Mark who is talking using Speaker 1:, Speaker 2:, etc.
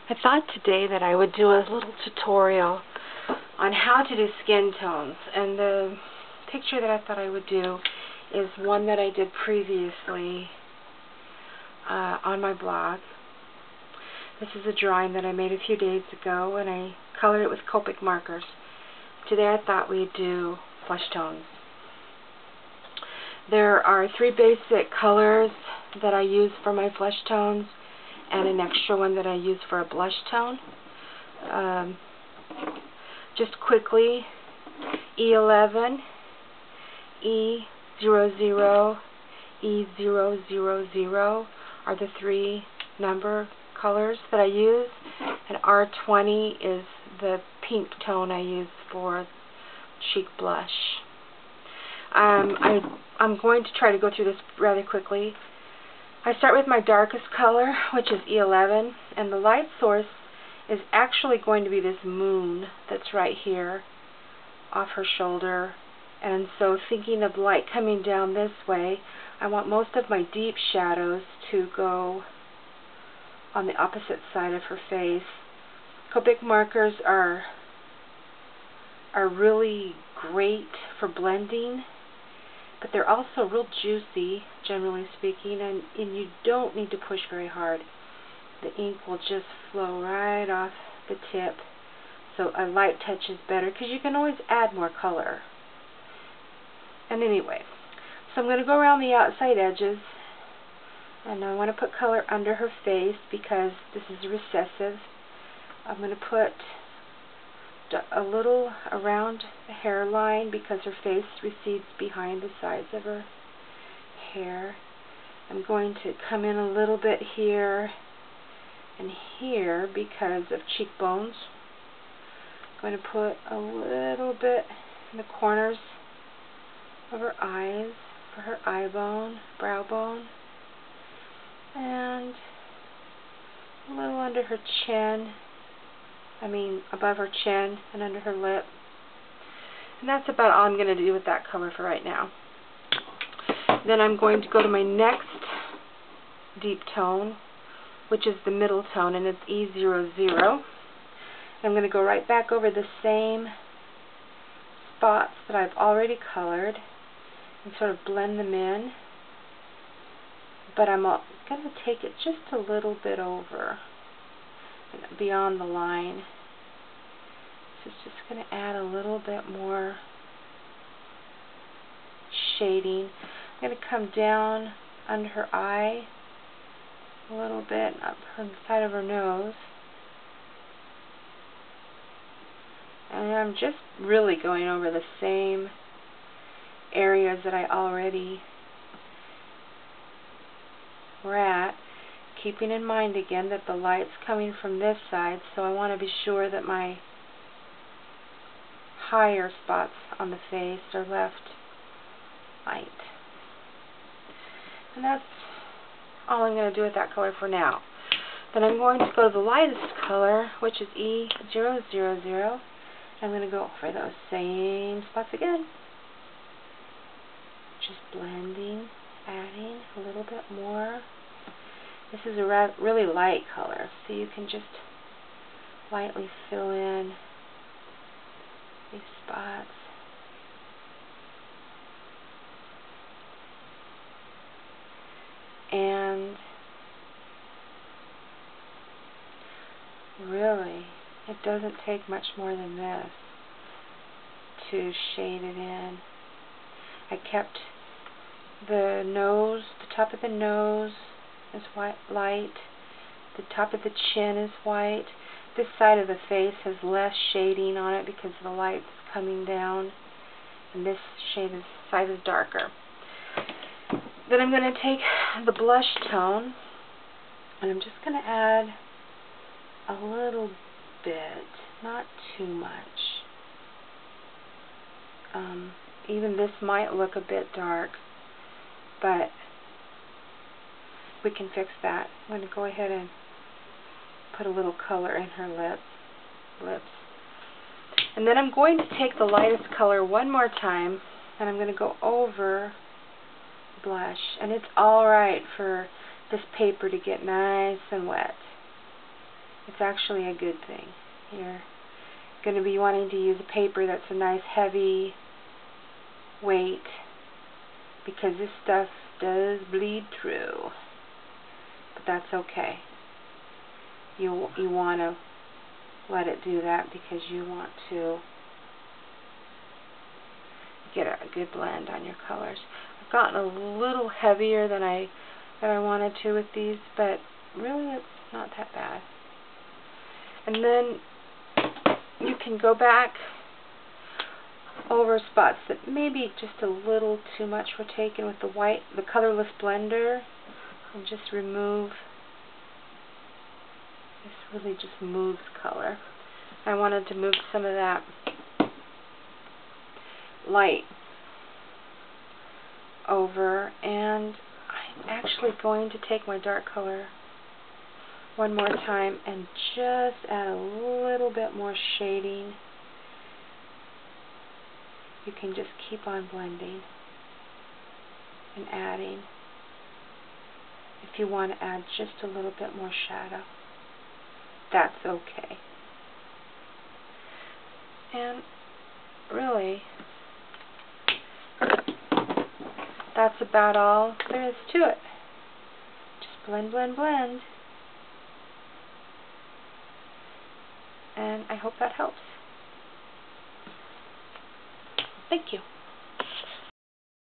Speaker 1: I thought today that I would do a little tutorial on how to do skin tones, and the picture that I thought I would do is one that I did previously on my blog. This is a drawing that I made a few days ago, and I colored it with Copic Markers. Today I thought we'd do flesh tones. There are 3 basic colors that I use for my flesh tones, and an extra one that I use for a blush tone. Just quickly, E11, E00, E000 are the 3 number colors that I use, and R20 is the pink tone I use for cheek blush. I'm going to try to go through this rather quickly. I start with my darkest color, which is E11, and the light source is actually going to be this moon that's right here off her shoulder. And so thinking of light coming down this way, I want most of my deep shadows to go on the opposite side of her face. Copic markers are really great for blending, but they're also real juicy, generally speaking, and you don't need to push very hard. The ink will just flow right off the tip, so a light touch is better because you can always add more color. And anyway, so I'm going to go around the outside edges, and I want to put color under her face because this is recessive. I'm going to put a little around the hairline because her face recedes behind the sides of her hair. I'm going to come in a little bit here and here because of cheekbones. I'm going to put a little bit in the corners of her eyes for her eye bone, brow bone, and a little under her chin. Above her chin and under her lip. And that's about all I'm going to do with that color for right now. Then I'm going to go to my next deep tone, which is the middle tone, and it's E00. I'm going to go right back over the same spots that I've already colored and sort of blend them in. But I'm going to take it just a little bit over, beyond the line. So it's just going to add a little bit more shading. I'm going to come down under her eye a little bit, up on the side of her nose. And I'm just really going over the same areas that I already were at, keeping in mind again that the light's coming from this side, so I want to be sure that my higher spots on the face are left light. And that's all I'm going to do with that color for now. Then I'm going to go to the lightest color, which is E000. I'm going to go over those same spots again. Just blending, adding a little bit more. This is a really light color, so you can just lightly fill in these spots. And really, it doesn't take much more than this to shade it in. I kept the nose, the top of the nose is white, light. The top of the chin is white. This side of the face has less shading on it because the light's coming down, and this side is darker. Then I'm going to take the blush tone, and I'm just going to add a little bit, not too much. Even this might look a bit dark, but we can fix that. I'm going to go ahead and put a little color in her lips. And then I'm going to take the lightest color one more time, and I'm going to go over blush. And it's alright for this paper to get nice and wet. It's actually a good thing. You're going to be wanting to use a paper that's a nice heavy weight, because this stuff does bleed through. But that's okay. You want to let it do that because you want to get a good blend on your colors. I've gotten a little heavier than I wanted to with these, but really it's not that bad. And then you can go back over spots that maybe just a little too much were taken with the colorless blender, and just remove. This really just moves color. I wanted to move some of that light over, and I'm actually going to take my dark color one more time and just add a little bit more shading. You can just keep on blending and adding. If you want to add just a little bit more shadow, that's okay. And really, that's about all there is to it. Just blend, blend, blend. And I hope that helps. Thank you.